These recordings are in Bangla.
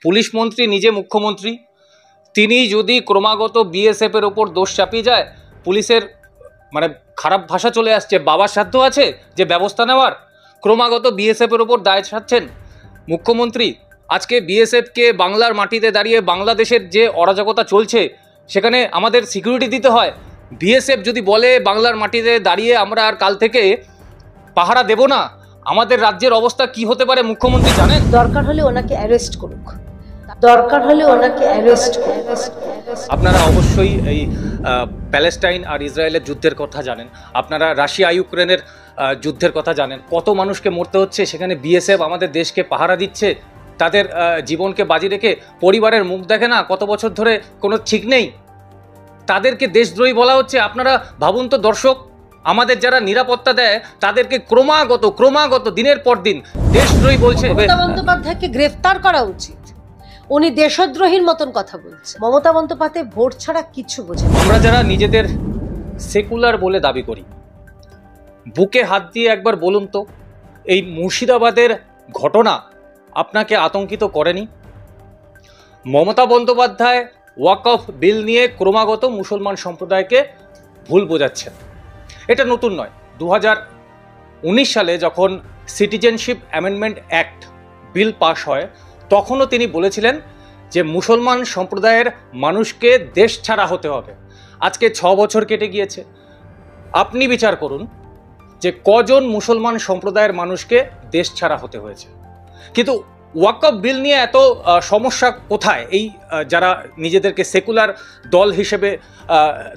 পুলিশ মন্ত্রী নিজে মুখ্যমন্ত্রী, তিনি যদি ক্রমাগত বিএসএফের ওপর দোষ চাপিয়ে যায়, পুলিশের মানে খারাপ ভাষা চলে আসছে, বাবার সাধ্য আছে যে ব্যবস্থা নেওয়ার, ক্রমাগত বিএসএফের ওপর দায় সারছেন মুখ্যমন্ত্রী। আজকে বিএসএফকে বাংলার মাটিতে দাঁড়িয়ে বাংলাদেশের যে অরাজকতা চলছে সেখানে আমাদের সিকিউরিটি দিতে হয়। বিএসএফ যদি বলে বাংলার মাটিতে দাঁড়িয়ে আমরা আর কাল থেকে পাহারা দেব না, আমাদের রাজ্যের অবস্থা কি হতে পারে মুখ্যমন্ত্রী জানেন? দরকার হলে ওনাকে অ্যারেস্ট করুক, দরকার হলে ওনাকে অ্যারেস্ট করুক। আপনারা অবশ্যই এই প্যালেস্টাইন আর ইসরায়েলের যুদ্ধের কথা জানেন, আপনারা রাশিয়া ইউক্রেনের যুদ্ধের কথা জানেন, কত মানুষকে মরতে হচ্ছে সেখানে বিএসএফ আমাদের দেশকে পাহারা দিচ্ছে, তাদের জীবনকে বাজি রেখে পরিবারের মুখ দেখে না কত বছর ধরে, কোনো ঠিক নেই, তাদেরকে দেশদ্রোহী বলা হচ্ছে। আপনারা ভাবুন তো দর্শক, আমাদের যারা নিরাপত্তা দেয় তাদেরকে ক্রমাগত দিনের পর দিন দেশদ্রোহী বলছে। মমতা বন্দ্যোপাধ্যায়কে গ্রেফতার করা উচিত, উনি দেশদ্রোহীর মতন কথা বলছে। মমতা বন্দ্যোপাধ্যায় ভোট ছাড়া কিছু বোঝে না। আমরা যারা নিজেদের সেকুলার বলে দাবি করি, বুকে হাত দিয়ে একবার বলুন তো, এই মুর্শিদাবাদের ঘটনা আপনাকে আতঙ্কিত করেনি? মমতা বন্দ্যোপাধ্যায় ওয়াকফ বিল নিয়ে ক্রমাগত মুসলমান সম্প্রদায়কে ভুল বোঝাচ্ছেন। এটা নতুন নয়, 2019 সালে যখন সিটিজেনশিপ অ্যামেন্ডমেন্ট অ্যাক্ট বিল পাশ হয় তখনও তিনি বলেছিলেন যে মুসলমান সম্প্রদায়ের মানুষকে দেশ ছাড়া হতে হবে। আজকে 6 বছর কেটে গিয়েছে, আপনি বিচার করুন যে কজন মুসলমান সম্প্রদায়ের মানুষকে দেশ ছাড়া হতে হয়েছে। কিন্তু ওয়াকফ বিল নিয়ে এত সমস্যা কোথায়? এই যারা নিজেদেরকে সেকুলার দল হিসেবে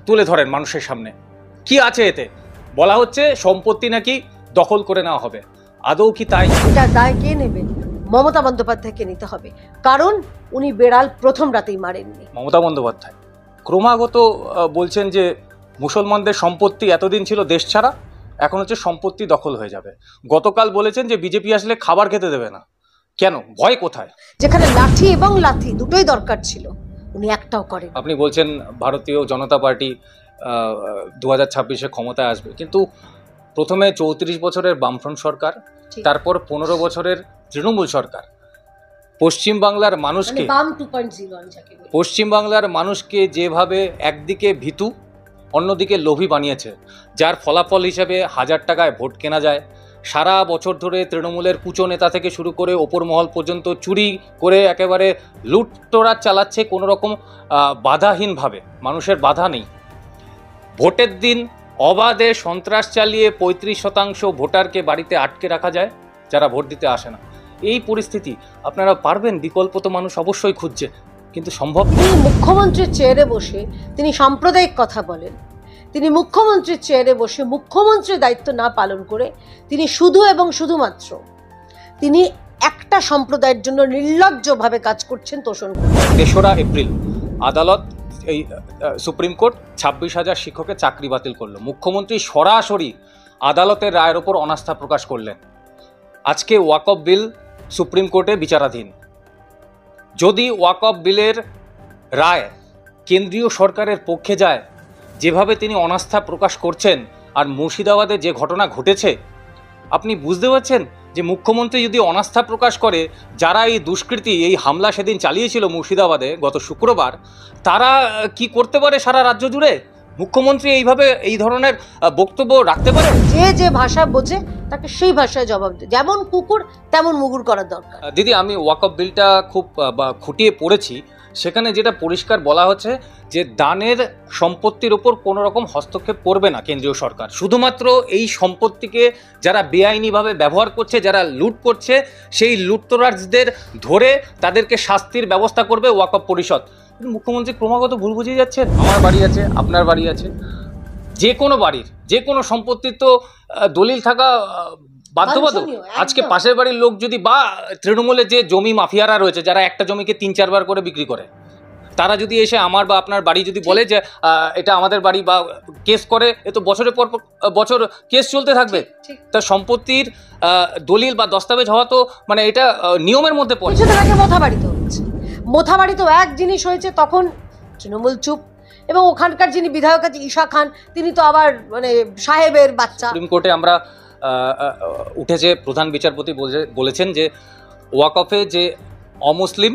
তুলে ধরেন মানুষের সামনে, কি আছে এতে? বলা হচ্ছে সম্পত্তি নাকি দখল করে নেওয়া হবে। আদৌ কি তাই? এটা দায় কে নেবেন? মমতা বন্দ্যোপাধ্যায়কে নিতে হবে, কারণ উনি বেড়াল প্রথম রাতেই মারেননি। মমতা বন্দ্যোপাধ্যায় ক্রমাগত বলছেন যে মুসলমানদের সম্পত্তি এতদিন ছিল দেশ ছাড়া, এখন হচ্ছে সম্পত্তি দখল হয়ে যাবে। গতকাল বলেছেন যে বিজেপি আসলে খাবার খেতে দেবে না। কেন? ভয় কোথায়? যেখানে লাঠি এবং লাথি দুটোই দরকার ছিল, উনি একটাও করেন। আপনি বলছেন ভারতীয় জনতা পার্টি 2026-এ ক্ষমতায় আসবে, কিন্তু প্রথমে 34 বছরের বামফ্রন্ট সরকার, তারপর 15 বছরের তৃণমূল সরকার পশ্চিমবাংলার মানুষকে যেভাবে একদিকে ভীতু অন্যদিকে লোভী বানিয়েছে, যার ফলাফল হিসেবে 1000 টাকায় ভোট কেনা যায়। সারা বছর ধরে তৃণমূলের কুচো নেতা থেকে শুরু করে ওপর মহল পর্যন্ত চুরি করে একেবারে লুটতরাজ চালাচ্ছে কোনো রকম বাধাহীনভাবে, মানুষের বাধা নেই। ভোটের দিন অবাধে সন্ত্রাস চালিয়ে 35% ভোটারকে বাড়িতে আটকে রাখা যায় যারা ভোট দিতে আসে না। এই পরিস্থিতি আপনারা পারবেন? বিকল্প তো মানুষ অবশ্যই খুঁজছে, কিন্তু সম্ভব। তিনি মুখ্যমন্ত্রীর চেয়ারে বসে তিনি সাম্প্রদায়িক কথা বলেন, তিনি মুখ্যমন্ত্রীর চেয়ারে বসে মুখ্যমন্ত্রীর দায়িত্ব না পালন করে তিনি শুধু এবং শুধুমাত্র তিনি একটা সম্প্রদায়ের জন্য নির্লজ্জভাবে কাজ করছেন, তোষণ করছেন। 3রা এপ্রিল আদালত, এই সুপ্রিম কোর্ট 26,000 শিক্ষকের চাকরি বাতিল করলো। মুখ্যমন্ত্রী সরাসরি আদালতের রায়ের ওপর অনাস্থা প্রকাশ করলেন। আজকে ওয়াকফ বিল সুপ্রিম কোর্টে বিচারাধীন। যদি ওয়াকফ বিলের রায় কেন্দ্রীয় সরকারের পক্ষে যায়, যেভাবে তিনি অনাস্থা প্রকাশ করছেন, আর মুর্শিদাবাদে যে ঘটনা ঘটেছে, আপনি বুঝতে পারছেন যে মুখ্যমন্ত্রী যদি অনাস্থা প্রকাশ করে, যারা এই দুষ্কৃতী এই হামলা সেদিন চালিয়েছিল মুর্শিদাবাদে গত শুক্রবার, তারা কি করতে পারে সারা রাজ্য জুড়ে? মুখ্যমন্ত্রী এইভাবে এই ধরনের বক্তব্য রাখতে পারে? যে ভাষা বোঝে তাকে সেই ভাষায় জবাব দেয়, যেমন কুকুর তেমন মুগুর করার দরকার। দিদি, আমি ওয়াকফ বিলটা খুব খুঁটিয়ে পড়েছি, সেখানে যেটা পরিষ্কার বলা হচ্ছে যে দানের সম্পত্তির ওপর কোনো রকম হস্তক্ষেপ করবে না কেন্দ্রীয় সরকার। শুধুমাত্র এই সম্পত্তিকে যারা বেআইনিভাবে ব্যবহার করছে, যারা লুট করছে, সেই লুটতরাজদের ধরে তাদেরকে শাস্তির ব্যবস্থা করবে ওয়াকফ পরিষদ। মুখ্যমন্ত্রী ক্রমাগত ভুল বুঝিয়ে যাচ্ছেন। আমার বাড়ি আছে, আপনার বাড়ি আছে, যে কোনো বাড়ির যে কোনো সম্পত্তির তো দলিল থাকা বাধ্যবাধক। আজকে পাশের বাড়ির লোক যদি, বা তৃণমূলের যে জমি মাফিয়ারা রয়েছে যারা একটা জমিকে 3-4 বার করে বিক্রি করে, তারা যদি এসে আমার বা আপনার বাড়ি যদি বলে যে এটা আমাদের বাড়ি, বা কেস করে, এ তো বছরের পর বছর কেস চলতে থাকবে। তা সম্পত্তির দলিল বা দস্তাবেজ হওয়া তো মানে এটা নিয়মের মধ্যে পড়ে। মোথাবাড়িতেও এক জিনিস হয়েছে, তখন তৃণমূল চুপ, এবং ওখানকার যিনি বিধায়ক আছে ঈশা খান, তিনি তো আবার মানে সাহেবের বাচ্চা। সুপ্রিম কোর্টে আমরা উঠেছে, প্রধান বিচারপতি বলেছেন যে ওয়াকফে যে অমুসলিম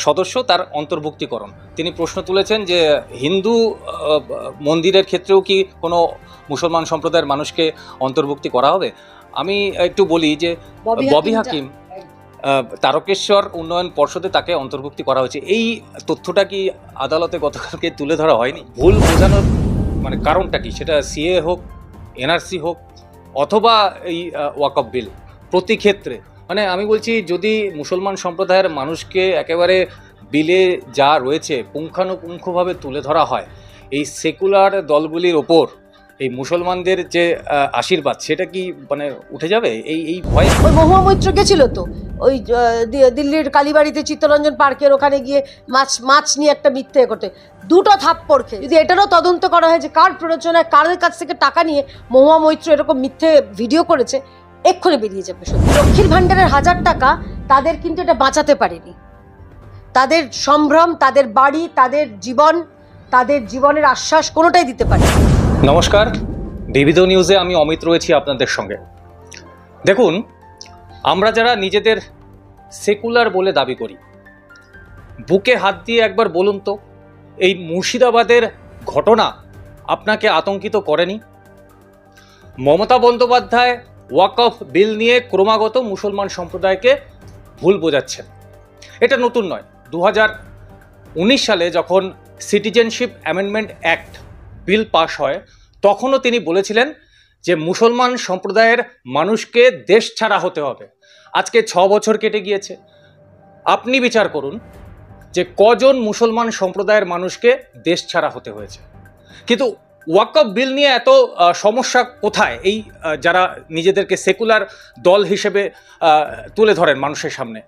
সদস্য তার অন্তর্ভুক্তিকরণ। তিনি প্রশ্ন তুলেছেন যে হিন্দু মন্দিরের ক্ষেত্রেও কি কোনো মুসলমান সম্প্রদায়ের মানুষকে অন্তর্ভুক্তি করা হবে। আমি একটু বলি যে ববি হাকিম তারকেশ্বর উন্নয়ন পর্ষদে তাকে অন্তর্ভুক্তি করা হয়েছে। এই তথ্যটা কি আদালতে গতকালকে তুলে ধরা হয়নি? ভুল বোঝানোর মানে কারণটা কি? সেটা সিএ হোক, এনআরসি হোক, অথবা এই ওয়াকফ বিল, প্রতি ক্ষেত্রে মানে আমি বলছি যদি মুসলমান সম্প্রদায়ের মানুষকে একেবারে বিলে যা রয়েছে পুঙ্খানুপুঙ্খভাবে তুলে ধরা হয়, এই সেকুলার দলগুলির ওপর এই মুসলমানদের যে আশীর্বাদ সেটা কি মানে উঠে যাবে এই ভয়ে? ওই মহুয়া মৈত্র গেছিল তো ওই দিল্লির কালীবাড়িতে চিত্তরঞ্জন পার্কের ওখানে গিয়ে মাছ নিয়ে একটা মিথ্যে করতে, দুটো থাপ্পড় খেয়ে। যদি এটারও তদন্ত করা হয় যে কার প্ররোচনায় কারের কাছ থেকে টাকা নিয়ে মহুয়া মৈত্র এরকম মিথ্যে ভিডিও করেছে, এক্ষুনি বেরিয়ে যাবে। লক্ষ্মীর ভাণ্ডারের 1000 টাকা তাদের কিন্তু এটা বাঁচাতে পারেনি। তাদের সম্ভ্রম, তাদের বাড়ি, তাদের জীবন, তাদের জীবনের আশ্বাস কোনোটাই দিতে পারে। নমস্কার, বিবিধ নিউজে আমি অমিত রয়েছি আপনাদের সঙ্গে। দেখুন, আমরা যারা নিজেদের সেকুলার বলে দাবি করি, বুকে হাত দিয়ে একবার বলুন তো, এই মুর্শিদাবাদের ঘটনা আপনাকে আতঙ্কিত করেনি? মমতা বন্দ্যোপাধ্যায় ওয়াকফ বিল নিয়ে ক্রমাগত মুসলমান সম্প্রদায়কে ভুল বোঝাচ্ছেন। এটা নতুন নয়। 2019 সালে যখন সিটিজেনশিপ অ্যামেন্ডমেন্ট অ্যাক্ট বিল পাশ হয়, তখনও তিনি বলেছিলেন যে মুসলমান সম্প্রদায়ের মানুষকে দেশ ছাড়া হতে হবে। আজকে 6 বছর কেটে গিয়েছে। আপনি বিচার করুন যে কজন মুসলমান সম্প্রদায়ের মানুষকে দেশ ছাড়া হতে হয়েছে। কিন্তু ওয়াকফ বিল নিয়ে এত সমস্যা কোথায়? এই যারা নিজেদেরকে সেকুলার দল হিসেবে তুলে ধরেন মানুষের সামনে,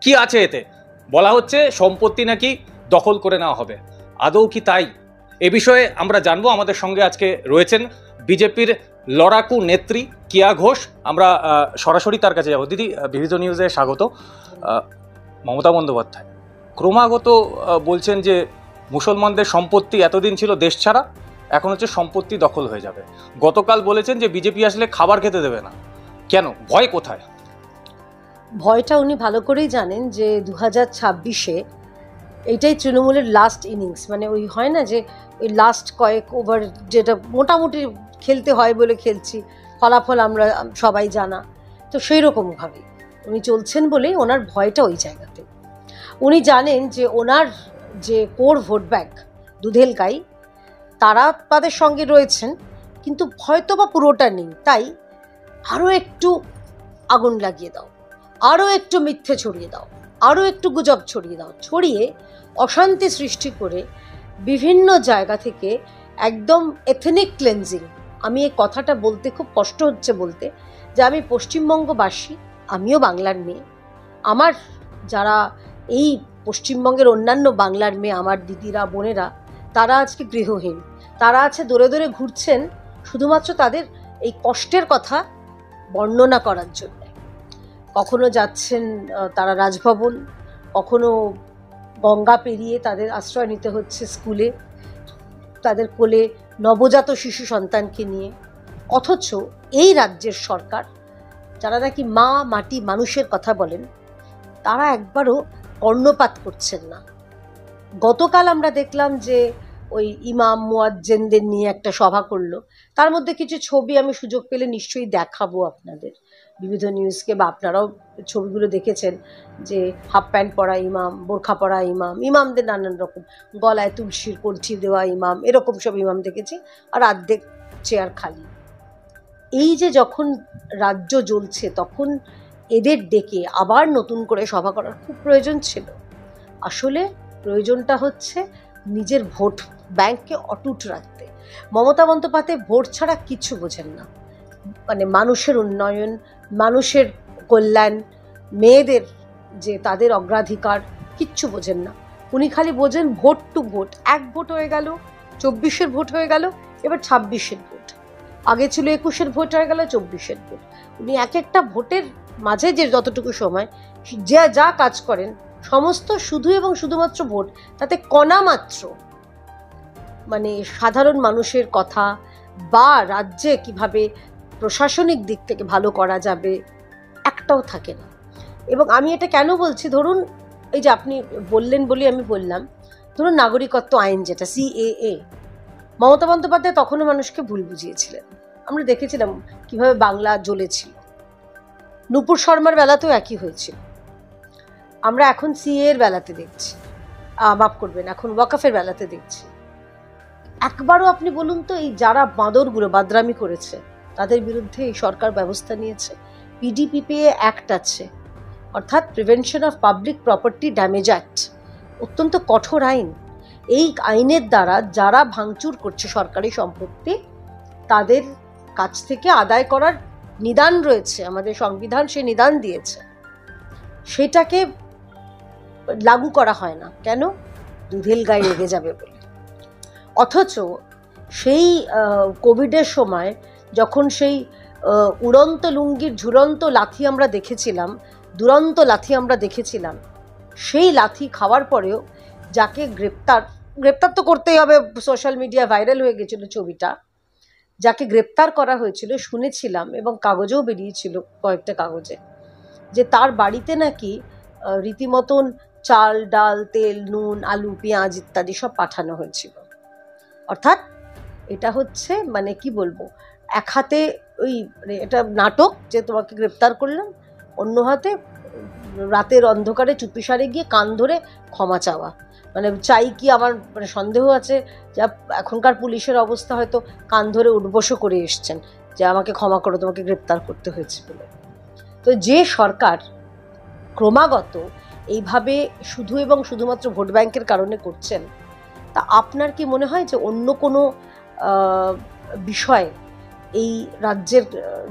কি আছে এতে? বলা হচ্ছে সম্পত্তি নাকি দখল করে নেওয়া হবে। আদৌ কি তাই? এ বিষয়ে আমরা জানবো। আমাদের সঙ্গে আজকে রয়েছেন বিজেপির লড়াকু নেত্রী কিয়া ঘোষ। আমরা সরাসরি তার কাছে যাব। দিদি, বিবিধ নিউজে স্বাগত। মমতা বন্দ্যোপাধ্যায় ক্রমাগত বলছেন যে মুসলমানদের সম্পত্তি এতদিন ছিল দেশ ছাড়া, এখন হচ্ছে সম্পত্তি দখল হয়ে যাবে। গতকাল বলেছেন যে বিজেপি আসলে খাবার খেতে দেবে না। কেন? ভয় কোথায়? ভয়টা উনি ভালো করেই জানেন যে 2026-এ এইটাই তৃণমূলের লাস্ট ইনিংস। মানে ওই হয় না যে ওই লাস্ট কয়েক ওভার যেটা মোটামুটি খেলতে হয় বলে খেলছি, ফলাফল আমরা সবাই জানা, তো সেই রকমভাবে উনি চলছেন বলেই ওনার ভয়টা ওই জায়গাতে। উনি জানেন যে ওনার যে কোর ভোট ব্যাংক দুধেল গাই, তারা তাদের সঙ্গে রয়েছেন, কিন্তু হয়তো বা পুরোটা নেই। তাই আরও একটু আগুন লাগিয়ে দাও, আরও একটু মিথ্যে ছড়িয়ে দাও, আরও একটু গুজব ছড়িয়ে দাও, ছড়িয়ে অশান্তি সৃষ্টি করে বিভিন্ন জায়গা থেকে একদম এথনিক ক্লেন্সিং। আমি এই কথাটা বলতে খুব কষ্ট হচ্ছে বলতে, যে আমি পশ্চিমবঙ্গবাসী, আমিও বাংলার মেয়ে। আমার যারা এই পশ্চিমবঙ্গের অন্যান্য বাংলার মেয়ে, আমার দিদিরা, বোনেরা, তারা আজকে গৃহহীন। তারা আছে দূরে দূরে ঘুরছেন শুধুমাত্র তাদের এই কষ্টের কথা বর্ণনা করার জন্য। কখনো যাচ্ছেন তারা রাজভবন, কখনো গঙ্গা পেরিয়ে তাদের আশ্রয় নিতে হচ্ছে স্কুলে, তাদের কোলে নবজাত শিশু সন্তানকে নিয়ে। অথচ এই রাজ্যের সরকার, যারা নাকি মা, মাটি, মানুষের কথা বলেন, তারা একবারও কর্ণপাত করছেন না। গতকাল আমরা দেখলাম যে ওই ইমাম মুয়াজ্জিনদের নিয়ে একটা সভা করলো। তার মধ্যে কিছু ছবি আমি সুযোগ পেলে নিশ্চয়ই দেখাবো আপনাদের, বিবিধ নিউজকে, বা আপনারাও ছবিগুলো দেখেছেন, যে হাফ প্যান্ট পরা ইমাম, বোরখা পরা ইমাম, ইমামদের নানান রকম, গলায় তুলসীর কলছি দেওয়া ইমাম, এরকম সব ইমাম দেখেছি, আর অর্ধেক চেয়ার খালি। এই যে যখন রাজ্য জ্বলছে, তখন এদের ডেকে আবার নতুন করে সভা করার খুব প্রয়োজন ছিল। আসলে প্রয়োজনটা হচ্ছে নিজের ভোট ব্যাংককে অটুট রাখতে। মমতা বন্দ্যোপাধ্যায় ভোট ছাড়া কিছু বোঝেন না। মানে মানুষের উন্নয়ন, মানুষের কল্যাণ, মেয়েদের যে তাদের অগ্রাধিকার, কিচ্ছু বোঝেন না। উনি খালি বোঝেন ভোট টু ভোট। এক ভোট হয়ে গেল, 24-এর ভোট হয়ে গেল, এবার 26-এর ভোট। আগে ছিল 21-এর ভোট হয়ে গেল, 24-এর ভোট। উনি এক একটা ভোটের মাঝে যে যতটুকু সময় যা কাজ করেন, সমস্ত শুধু এবং শুধুমাত্র ভোট। তাতে কণা মাত্র মানে সাধারণ মানুষের কথা বা রাজ্যে কিভাবে প্রশাসনিক দিক থেকে ভালো করা যাবে একটাও থাকে না। এবং আমি এটা কেন বলছি, ধরুন এই যে আপনি বললেন বলে আমি বললাম, ধরুন নাগরিকত্ব আইন যেটা CAA, মমতা বন্দ্যোপাধ্যায় তখনও মানুষকে ভুল বুঝিয়েছিলেন। আমরা দেখেছিলাম কিভাবে বাংলা জ্বলেছিল। নূপুর শর্মার বেলাতেও একই হয়েছিল। আমরা এখন CAA এর বেলাতে দেখছি, মাফ করবেন, এখন ওয়াকফের বেলাতে দেখছি। একবারও আপনি বলুন তো, এই যারা বাঁদরগুলো বাদরামি করেছে তাদের বিরুদ্ধে এই সরকার ব্যবস্থা নিয়েছে? PDPPA অ্যাক্ট আছে, অর্থাৎ prevention of public property damage act, অত্যন্ত কঠোর আইন। এই আইনের দ্বারা যারা ভাঙচুর করছে সরকারি সম্পত্তি, তাদের কাছ থেকে আদায় করার নিদান রয়েছে, আমাদের সংবিধান সে নিদান দিয়েছে। সেটাকে লাগু করা হয় না কেন? দুধেল গায়ে লেগে যাবে বলে। অথচ সেই কোভিডের সময় যখন সেই উড়ন্ত লুঙ্গির ঝুলন্ত লাথি আমরা দেখেছিলাম, দুরন্ত লাথি আমরা দেখেছিলাম, সেই লাথি খাওয়ার পরেও যাকে গ্রেপ্তার তো করতেই হবে, সোশ্যাল মিডিয়া ভাইরাল হয়ে গেছিল ছবিটা, যাকে গ্রেপ্তার করা হয়েছিল শুনেছিলাম, এবং কাগজেও বেরিয়েছিল কয়েকটা কাগজে, যে তার বাড়িতে নাকি রীতিমতন চাল, ডাল, তেল, নুন, আলু, পেঁয়াজ ইত্যাদি সব পাঠানো হয়েছিল। অর্থাৎ এটা হচ্ছে মানে কি বলবো, এক হাতে ওই এটা নাটক যে তোমাকে গ্রেপ্তার করলাম, অন্য হাতে রাতের অন্ধকারে চুপিসারে গিয়ে কান ধরে ক্ষমা চাওয়া। মানে চাই কি, আমার মানে সন্দেহ আছে যা এখনকার পুলিশের অবস্থা, হয়তো কান ধরে উঠবসও করে এসছেন যে আমাকে ক্ষমা করো, তোমাকে গ্রেপ্তার করতে হয়েছে বলে। তো যে সরকার ক্রমাগত এইভাবে শুধু এবং শুধুমাত্র ভোট ব্যাংকের কারণে করছেন, তা আপনার কি মনে হয় যে অন্য কোনো বিষয় এই রাজ্যের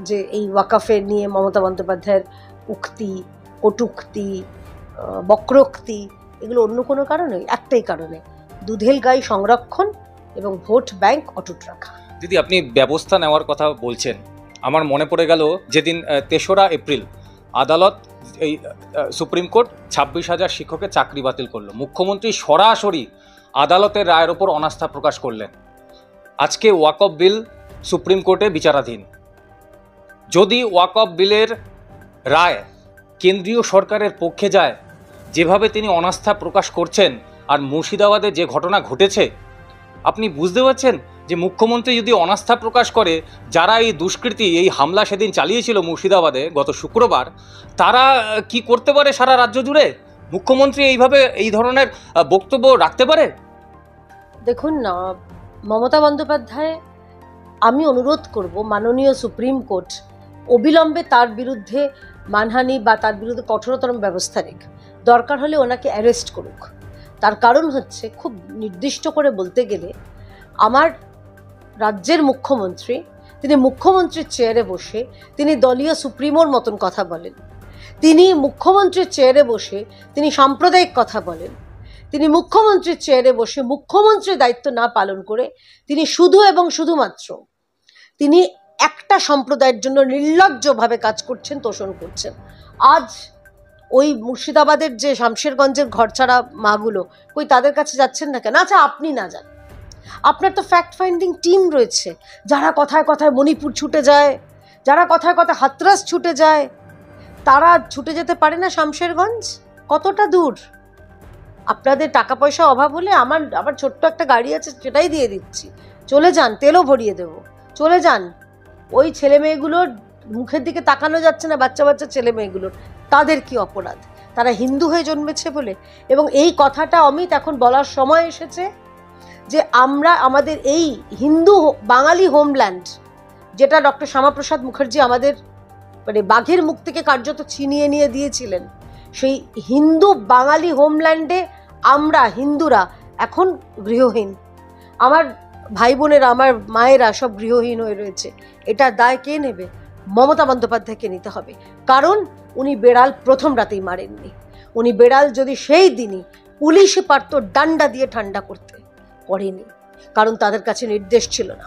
যে এই ওয়াকফের নিয়ে মমতা বন্দ্যোপাধ্যায়ের উক্তি, কটুক্তি, বক্রোক্তি, এগুলো অন্য কোনো কারণে? একটাই কারণে, দুধেল গাই সংরক্ষণ এবং ভোট ব্যাংক অটুট রাখা। দিদি, আপনি ব্যবস্থা নেওয়ার কথা বলছেন, আমার মনে পড়ে গেল যেদিন 3রা এপ্রিল আদালত, এই সুপ্রিম কোর্ট 26,000 শিক্ষকের চাকরি বাতিল করলো, মুখ্যমন্ত্রী সরাসরি আদালতের রায়ের ওপর অনাস্থা প্রকাশ করলেন। আজকে ওয়াকফ বিল সুপ্রিম কোর্টে বিচারাধীন। যদি ওয়াকফ বিলের রায় কেন্দ্রীয় সরকারের পক্ষে যায়, যেভাবে তিনি অনাস্থা প্রকাশ করছেন, আর মুর্শিদাবাদে যে ঘটনা ঘটেছে, আপনি বুঝতে পারছেন যে মুখ্যমন্ত্রী যদি অনাস্থা প্রকাশ করে, যারা এই দুষ্কৃতী, এই হামলা সেদিন চালিয়েছিল মুর্শিদাবাদে গত শুক্রবার, তারা কি করতে পারে সারা রাজ্য জুড়ে? মুখ্যমন্ত্রী এইভাবে এই ধরনের বক্তব্য রাখতে পারে? দেখুন না, মমতা বন্দ্যোপাধ্যায়, আমি অনুরোধ করব মাননীয় সুপ্রিম কোর্ট অবিলম্বে তার বিরুদ্ধে মানহানি বা তার বিরুদ্ধে কঠোরতম ব্যবস্থা নিক। দরকার হলে ওনাকে অ্যারেস্ট করুক। তার কারণ হচ্ছে, খুব নির্দিষ্ট করে বলতে গেলে, আমার রাজ্যের মুখ্যমন্ত্রী, তিনি মুখ্যমন্ত্রীর চেয়ারে বসে তিনি দলীয় সুপ্রিমোর মতন কথা বলেন, তিনি মুখ্যমন্ত্রীর চেয়ারে বসে তিনি সাম্প্রদায়িক কথা বলেন, তিনি মুখ্যমন্ত্রীর চেয়ারে বসে মুখ্যমন্ত্রীর দায়িত্ব না পালন করে তিনি শুধু এবং শুধুমাত্র তিনি একটা সম্প্রদায়ের জন্য নির্লজ্জভাবে কাজ করছেন, তোষণ করছেন। আজ ওই মুর্শিদাবাদের যে শামশেরগঞ্জের ঘরছাড়া মাগুলো, কই তাদের কাছে যাচ্ছেন না কেন? আচ্ছা, আপনি না যান, আপনার তো ফ্যাক্ট ফাইন্ডিং টিম রয়েছে, যারা কথায় কথায় মণিপুর ছুটে যায়, যারা কথায় কথায় হাতরাস ছুটে যায়, তারা ছুটে যেতে পারে না শামশেরগঞ্জ? কতটা দূর? আপনাদের টাকা পয়সা অভাব হলে আমার ছোট্ট একটা গাড়ি আছে, সেটাই দিয়ে দিচ্ছি, চলে যান, তেলও ভরিয়ে দেবো, চলে যান। ওই ছেলে মেয়েগুলোর মুখের দিকে তাকানো যাচ্ছে না, বাচ্চা বাচ্চা ছেলে মেয়েগুলোর, তাদের কি অপরাধ? তারা হিন্দু হয়ে জন্মেছে বলে। এবং এই কথাটা অমিত এখন বলার সময় এসেছে যে আমরা আমাদের এই হিন্দু বাঙালি হোমল্যান্ড, যেটা ডক্টর শ্যামাপ্রসাদ মুখার্জি আমাদের মানে বাঘের মুখ থেকে কার্যত ছিনিয়ে নিয়ে দিয়েছিলেন, সেই হিন্দু বাঙালি হোমল্যান্ডে আমরা হিন্দুরা এখন গৃহহীন। আমার ভাই বোনেরা, আমার মায়েরা সব গৃহহীন হয়ে রয়েছে। এটা দায় কে নেবে? মমতা বন্দ্যোপাধ্যায়কে নিতে হবে। কারণ উনি বেড়াল প্রথম রাতেই মারেননি। উনি বেড়াল যদি সেই দিনই পুলিশে পারত ডান্ডা দিয়ে ঠান্ডা করতে, করেনি, কারণ তাদের কাছে নির্দেশ ছিল না।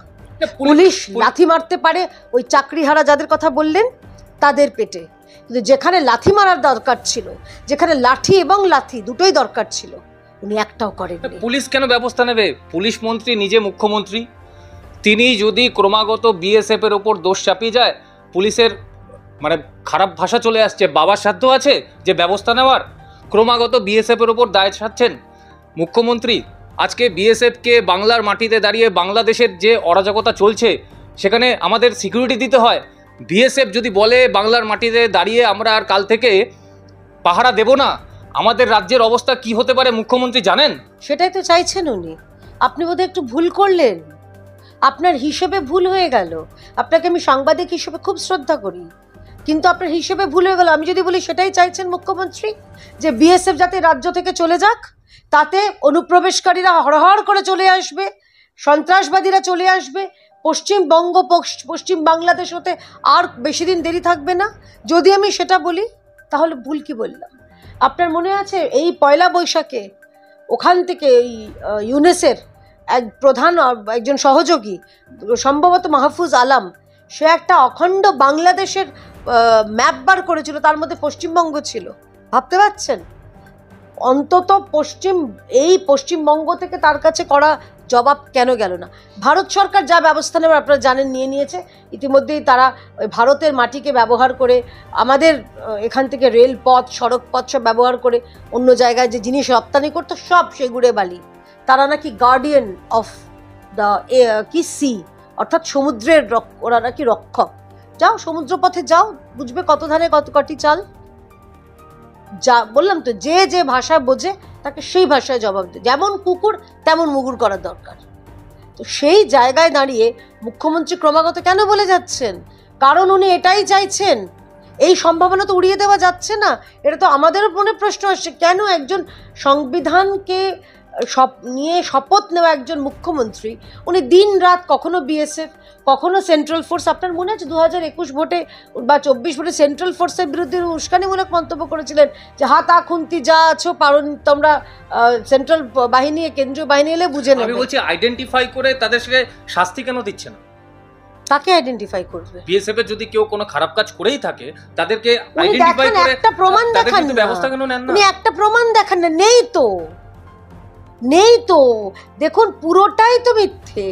পুলিশ লাথি মারতে পারে ওই চাকরিহারা যাদের কথা বললেন তাদের পেটে, কিন্তু যেখানে লাথি মারার দরকার ছিল, যেখানে লাঠি এবং লাথি দুটোই দরকার ছিল, উনি একটাও করেননি। পুলিশ কেন ব্যবস্থা নেবে? পুলিশ মন্ত্রী নিজে মুখ্যমন্ত্রী, তিনি যদি ক্রমাগত BSF এর ওপর দোষ চাপিয়ে যায়, পুলিশের মানে খারাপ ভাষা চলে আসছে, বাবার সাধ্য আছে যে ব্যবস্থা নেওয়ার? ক্রমাগত বিএসএফ এর উপর দায় সারছেন মুখ্যমন্ত্রী। আজকে বিএসএফকে বাংলার মাটিতে দাঁড়িয়ে বাংলাদেশের যে অরাজকতা চলছে সেখানে আমাদের সিকিউরিটি দিতে হয়। বিএসএফ যদি বলে বাংলার মাটিতে দাঁড়িয়ে আমরা আর কাল থেকে পাহারা দেব না, আমাদের রাজ্যের অবস্থা কি হতে পারে মুখ্যমন্ত্রী জানেন? সেটাই তো চাইছেন উনি। আপনি বোধহয় একটু ভুল করলেন, আপনার হিসেবে ভুল হয়ে গেল। আপনাকে আমি সাংবাদিক হিসেবে খুব শ্রদ্ধা করি, কিন্তু আপনার হিসেবে ভুল হয়ে গেল। আমি যদি বলি সেটাই চাইছেন মুখ্যমন্ত্রী, যে বিএসএফ যাতে রাজ্য থেকে চলে যাক, তাতে অনুপ্রবেশকারীরা হড়হড় করে চলে আসবে, সন্ত্রাসবাদীরা চলে আসবে, পশ্চিমবঙ্গ পশ্চিম বাংলাদেশ হতে আর বেশি দিন দেরি থাকবে না। যদি আমি সেটা বলি তাহলে ভুল কি বললাম? আপনার মনে আছে এই পয়লা বৈশাখে ওখান থেকে এই ইউনেসের এক প্রধান একজন সহযোগী, সম্ভবত মাহফুজ আলম, সে একটা অখণ্ড বাংলাদেশের ম্যাপ বার করেছিল, তার মধ্যে পশ্চিমবঙ্গ ছিল। ভাবতে পারছেন? অন্তত এই পশ্চিমবঙ্গ থেকে তার কাছে করা জবাব কেন গেল না? ভারত সরকার যা ব্যবস্থা নেওয়ার আপনারা জানেন নিয়ে নিয়েছে। ইতিমধ্যেই তারা ওই ভারতের মাটিকে ব্যবহার করে আমাদের এখান থেকে রেলপথ, সড়কপথ সব ব্যবহার করে অন্য জায়গায় যে জিনিস রপ্তানি করতো সব সেগুড়ে বালি। তারা নাকি গার্ডিয়ান অফ দ্য সি, অর্থাৎ সমুদ্রের ওরা নাকি রক্ষক। যাও সমুদ্রপথে যাও, বুঝবে কত ধারে কত কটি চাল। যা বললাম তো, যে যে ভাষা বোঝে তাকে সেই ভাষায় জবাব দেয়। যেমন কুকুর তেমন মুগুর করা দরকার। তো সেই জায়গায় দাঁড়িয়ে মুখ্যমন্ত্রী ক্রমাগত কেন বলে যাচ্ছেন? কারণ উনি এটাই চাইছেন। এই সম্ভাবনা তো উড়িয়ে দেওয়া যাচ্ছে না। এটা তো আমাদেরও মনে প্রশ্ন আসছে, কেন একজন সংবিধানকে নিয়ে শপথ নেওয়া একজন মুখ্যমন্ত্রী, উনি দিন রাত কখনো বিএসএফ, কখনো সেন্ট্রাল ফোর্স। আপনার মনে আছে 2021 ভোটে বা 24 ভোটে সেন্ট্রাল ফোর্সের বিরুদ্ধে উস্কানিমূলক মন্তব্য করেছিলেন যে হাতা খুন্তি যা আছো পারো তোমরা, সেন্ট্রাল বাহিনী কেন্দ্রীয় বাহিনী এলে বুঝে নেবে। আমি বলছি আইডেন্টিফাই করে তাদের সঙ্গে শাস্তি কেন দিচ্ছে না? তাকে আইডেন্টিফাই করবে। বিএসএফ এর যদি কেউ কোনো খারাপ কাজ করেই থাকে তাদেরকে আইডেন্টিফাই করে একটা প্রমাণ দেখান না। ব্যবস্থা কেন নেন না? উনি একটা প্রমাণ দেখান না। নেই তো দেখুন, পুরোটাই তো মিথ্যে।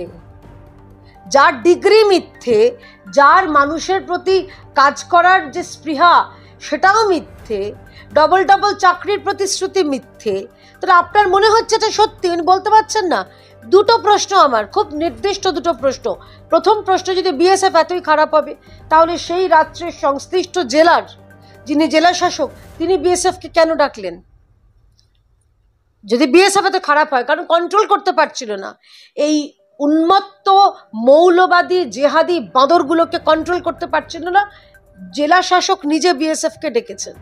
যার ডিগ্রি মিথ্যে, যার মানুষের প্রতি কাজ করার যে স্পৃহা সেটাও মিথ্যে, ডবল চাকরির প্রতিশ্রুতি মিথ্যে। তাহলে আপনার মনে হচ্ছে এটা সত্যি? উনি বলতে পারছেন না। দুটো প্রশ্ন আমার, খুব নির্দিষ্ট দুটো প্রশ্ন। প্রথম প্রশ্ন, যদি বিএসএফ এতই খারাপ হবে তাহলে সেই রাজ্যের সংশ্লিষ্ট জেলার যিনি জেলা শাসক তিনি বিএসএফকে কেন ডাকলেন? যদি বিএসএফ এত খারাপ হয়, কারণ কন্ট্রোল করতে পারছিল না, এই উন্মত্ত মৌলবাদী জেহাদি বাঁদরগুলোকে কন্ট্রোল করতে পারছিল না, জেলা শাসক নিজে বিএসএফকে ডেকেছেন,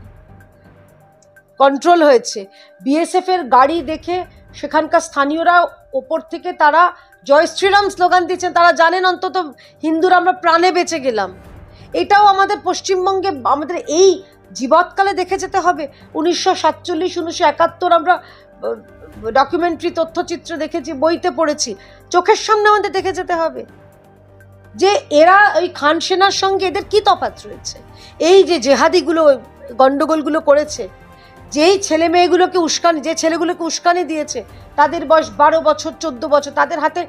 কন্ট্রোল হয়েছে। বিএসএফ এর গাড়ি দেখে সেখানকার স্থানীয়রা ওপর থেকে তারা জয় শ্রীরাম স্লোগান দিচ্ছেন। তারা জানেন অন্তত হিন্দুরা আমরা প্রাণে বেঁচে গেলাম। এটাও আমাদের পশ্চিমবঙ্গে আমাদের এই জীবৎকালে দেখে যেতে হবে। 1947, 1971 আমরা ডকুমেন্টারি তথ্যচিত্র দেখেছি, বইতে পড়েছি, চোখের সামনে আমাদের দেখে যেতে হবে যে এরা ওই খান সেনার সঙ্গে এদের কি তফাৎ রয়েছে। এই যে জেহাদিগুলো গন্ডগোলগুলো করেছে, যেই ছেলে মেয়েগুলোকে যে ছেলেগুলোকে উস্কানি দিয়েছে, তাদের বয়স 12 বছর 14 বছর, তাদের হাতে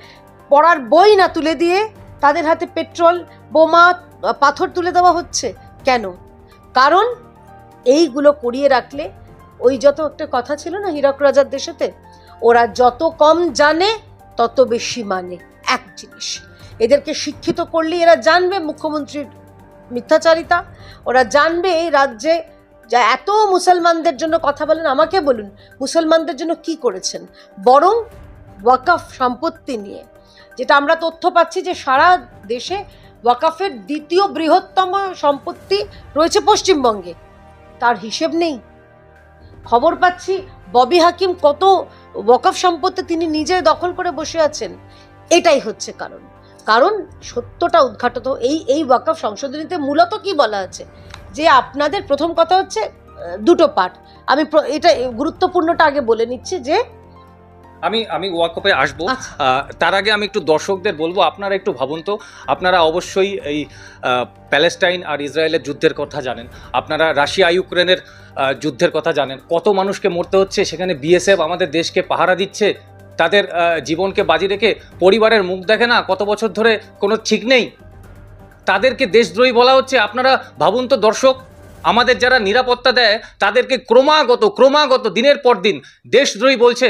পড়ার বই না তুলে দিয়ে তাদের হাতে পেট্রোল, বোমা, পাথর তুলে দেওয়া হচ্ছে কেন? কারণ এইগুলো করিয়ে রাখলে, ওই যত একটা কথা ছিল না হীরক রাজার দেশেতে, ওরা যত কম জানে তত বেশি মানে। এক জিনিস, এদেরকে শিক্ষিত করলে এরা জানবে মুখ্যমন্ত্রীর মিথ্যাচারিতা, ওরা জানবে এই রাজ্যে যা এত মুসলমানদের জন্য কথা বলেন, আমাকে বলুন মুসলমানদের জন্য কি করেছেন। বরং ওয়াকফ সম্পত্তি নিয়ে যেটা আমরা তথ্য পাচ্ছি যে সারা দেশে ওয়াকফের দ্বিতীয় বৃহত্তম সম্পত্তি রয়েছে পশ্চিমবঙ্গে, তার হিসেব নেই। খবর পাচ্ছি ববি হাকিম কত ওয়াকফ সম্পত্তি তিনি নিজে দখল করে বসে আছেন। এটাই হচ্ছে কারণ সত্যটা উদ্ঘাটিত এই ওয়াকফ সংশোধনীতে মূলত কি বলা আছে, যে আপনাদের প্রথম কথা হচ্ছে দুটো পার্ট। আমি এটা গুরুত্বপূর্ণটা আগে বলে নিচ্ছি যে আমি ওয়াকফে আসবো। তার আগে আমি একটু দর্শকদের বলবো, আপনারা একটু ভাবুন তো, আপনারা অবশ্যই এই প্যালেস্টাইন আর ইসরায়েলের যুদ্ধের কথা জানেন, আপনারা রাশিয়া ইউক্রেনের যুদ্ধের কথা জানেন, কত মানুষকে মরতে হচ্ছে সেখানে। বিএসএফ আমাদের দেশকে পাহারা দিচ্ছে, তাদের জীবনকে বাজি রেখে, পরিবারের মুখ দেখে না কত বছর ধরে, কোনো ঠিক নেই, তাদেরকে দেশদ্রোহী বলা হচ্ছে। আপনারা ভাবুন তো দর্শক, আমাদের যারা নিরাপত্তা দেয় তাদেরকে ক্রমাগত দিনের পর দিন দেশদ্রোহী বলছে?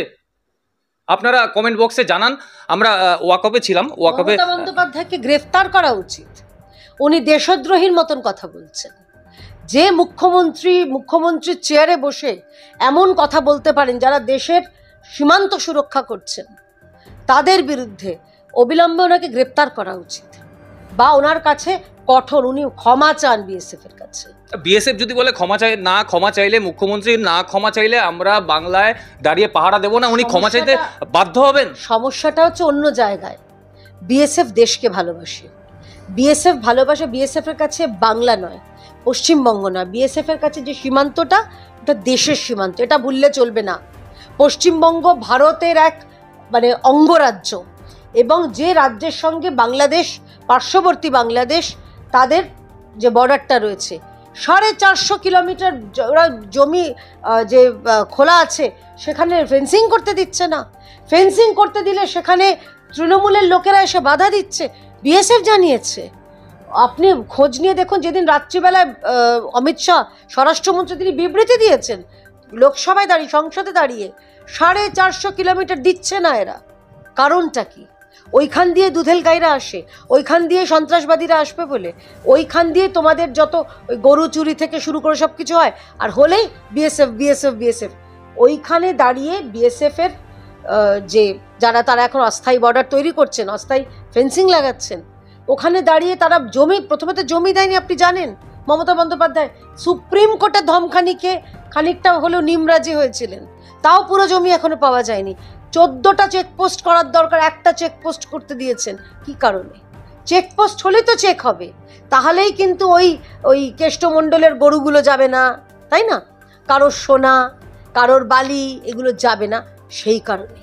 আপনারা কমেন্ট বক্সে জানান। আমরা ওয়াকফে ছিলাম, ওয়াকফে মমতা বন্দ্যোপাধ্যায়কে গ্রেফতার করা উচিত। উনি দেশদ্রোহীর মতন কথা বলছেন। যে মুখ্যমন্ত্রীর চেয়ারে বসে এমন কথা বলতে পারেন, যারা দেশের সীমান্ত সুরক্ষা করছেন, তাদের বিরুদ্ধে অবিলম্বে ওনাকে গ্রেপ্তার করা উচিত, বা ওনার কাছে কঠোর, উনি ক্ষমা চান বিএসএফ এর কাছে। বিএসএফ যদি বলে ক্ষমা চাইলে মুখ্যমন্ত্রী না ক্ষমা চাইলে আমরা বাংলায় দাঁড়িয়ে পাহারা দেব না, উনি ক্ষমা চাইতে বাধ্য হবেন। সমস্যাটা হচ্ছে অন্য জায়গায়। বিএসএফ দেশকে ভালোবাসে, বিএসএফ এর কাছে বাংলা নয়, পশ্চিমবঙ্গ নয়, বিএসএফ এর কাছে যে সীমান্তটা, ওটা দেশের সীমান্ত, এটা ভুললে চলবে না। পশ্চিমবঙ্গ ভারতের এক অঙ্গরাজ্য, এবং যে রাজ্যের সঙ্গে বাংলাদেশ, পার্শ্ববর্তী বাংলাদেশ, তাদের যে বর্ডারটা রয়েছে, 450 কিলোমিটার ওরা জমি যে খোলা আছে, সেখানে ফেন্সিং করতে দিচ্ছে না। ফেন্সিং করতে দিলে সেখানে তৃণমূলের লোকেরা এসে বাধা দিচ্ছে, বিএসএফ জানিয়েছে। আপনি খোঁজ নিয়ে দেখুন, যেদিন রাত্রিবেলায় অমিত শাহ স্বরাষ্ট্রমন্ত্রী তিনি বিবৃতি দিয়েছেন লোকসভায় দাঁড়িয়ে, সংসদে দাঁড়িয়ে, 450 কিলোমিটার দিচ্ছে না এরা। কারণটা কি? ওইখান দিয়ে দুধেল গাইরা আসে, ওইখান দিয়ে সন্ত্রাসবাদীরা আসবে বলে, ওইখান দিয়ে তোমাদের যত গরু চুরি থেকে শুরু করে সব কিছু হয়, আর হলেই বিএসএফ। ওইখানে দাঁড়িয়ে বিএসএফ এর যে যারা, তারা এখন অস্থায়ী বর্ডার তৈরি করছেন, অস্থায়ী ফেন্সিং লাগাচ্ছেন, ওখানে দাঁড়িয়ে তারা প্রথমে তো জমি দেয়নি, আপনি জানেন। মমতা বন্দ্যোপাধ্যায় সুপ্রিম কোর্টের ধমকানিকে খানিকটা হলেও নিমরাজি হয়েছিলেন, তাও পুরো জমি এখনো পাওয়া যায়নি। 14টা চেকপোস্ট করার দরকার, একটা চেকপোস্ট করতে দিয়েছেন। কি কারণে? চেকপোস্ট হলেই তো চেক হবে, তাহলেই কিন্তু ওই কেষ্টমণ্ডলের গরুগুলো যাবে না, তাই না? কারোর সোনা, কারোর বালি, এগুলো যাবে না। সেই কারণে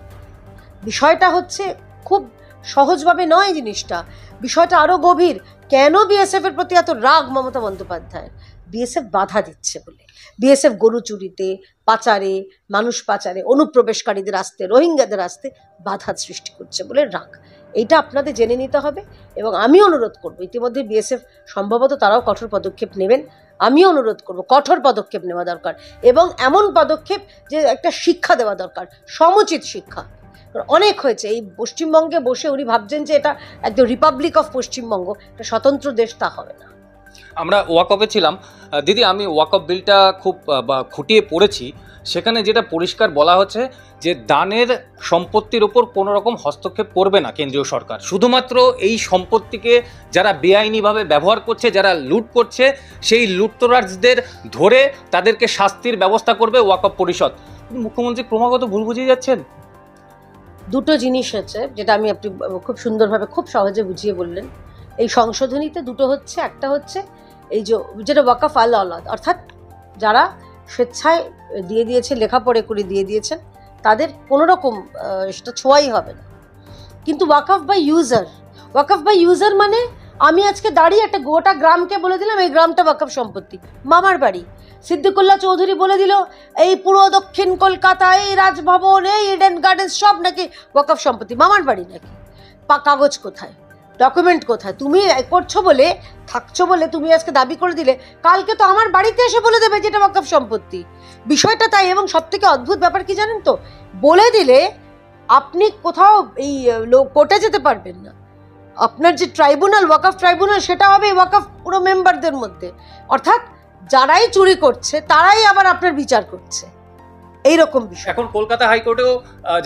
বিষয়টা হচ্ছে খুব সহজভাবে নয় জিনিসটা, বিষয়টা আরো গভীর। কেন বিএসএফ এর প্রতি এত রাগ মমতা বন্দ্যোপাধ্যায়? বিএসএফ বাধা দিচ্ছে বলে, বিএসএফ গরু চুরিতে, পাচারে, মানুষ পাচারে, অনুপ্রবেশকারীদের আসতে, রোহিঙ্গাদের আসতে বাধা সৃষ্টি করছে বলে রাগ। এইটা আপনাদের জেনে নিতে হবে, এবং আমি অনুরোধ করব, ইতিমধ্যে বিএসএফ সম্ভবত তারাও কঠোর পদক্ষেপ নেবেন, আমি অনুরোধ করব কঠোর পদক্ষেপ নেওয়া দরকার, এবং এমন পদক্ষেপ যে একটা শিক্ষা দেওয়া দরকার, সমুচিত শিক্ষা। অনেক হয়েছে, এই পশ্চিমবঙ্গে বসে উনি ভাবছেন যে এটা একদম রিপাবলিক অফ পশ্চিমবঙ্গ, একটা স্বতন্ত্র দেশ, তা হবে না। আমরা ওয়াকফে ছিলাম দিদি, আমি ওয়াকফ বিলটা খুব খুঁটিয়ে পড়েছি। সেখানে যেটা পরিষ্কার বলা হচ্ছে যে দানের সম্পত্তির ওপর কোনো রকম হস্তক্ষেপ করবে না কেন্দ্রীয় সরকার, শুধুমাত্র এই সম্পত্তিকে যারা বেআইনিভাবে ব্যবহার করছে, যারা লুট করছে, সেই লুটতরাজদের ধরে তাদেরকে শাস্তির ব্যবস্থা করবে ওয়াকফ পরিষদ। মুখ্যমন্ত্রী ক্রমাগত ভুল বুঝিয়ে যাচ্ছেন। দুটো জিনিস আছে যেটা আপনি খুব সুন্দরভাবে, খুব সহজে বুঝিয়ে বললেন। এই সংশোধনীতে দুটো হচ্ছে, একটা হচ্ছে এই যেটা ওয়াকফ আল আওলাদ, অর্থাৎ যারা স্বেচ্ছায় দিয়ে দিয়েছে, লেখাপড়ে করে দিয়ে দিয়েছেন, তাদের কোনো রকম সেটা ছোঁয়াই হবে না। কিন্তু ওয়াকফ বাই ইউজার মানে আমি আজকে দাঁড়িয়ে একটা গোটা গ্রামকে বলে দিলাম এই গ্রামটা ওয়াকফ সম্পত্তি, মামার বাড়ি। সিদ্দিকুল্লাহ চৌধুরী বলে দিল এই পুরো দক্ষিণ কলকাতা, এই রাজভবন, এই ইডেন গার্ডেন্স সব নাকি ওয়াকফ সম্পত্তি, মামার বাড়ি নাকি? কাগজ কোথায়, ডকুমেন্ট কোথায়? তুমি করছো বলে, থাকছো বলে তুমি আজকে দাবি করে দিলে, কালকে তো আমার বাড়িতে এসে বলে দেবে যেটা ওয়াকফ সম্পত্তি। বিষয়টা তাই। এবং সব থেকে অদ্ভুত ব্যাপার কি জানেন তো, বলে দিলে আপনি কোথাও এই কোর্টে যেতে পারবেন না। আপনার যে ট্রাইব্যুনাল, ওয়াকফ ট্রাইব্যুনাল, সেটা হবে ওয়াকফ পুরো মেম্বারদের মধ্যে, অর্থাৎ যারাই চুরি করছে তারাই আবার আপনার বিচার করছে, এইরকম বিষয়। এখন কলকাতা হাইকোর্টেও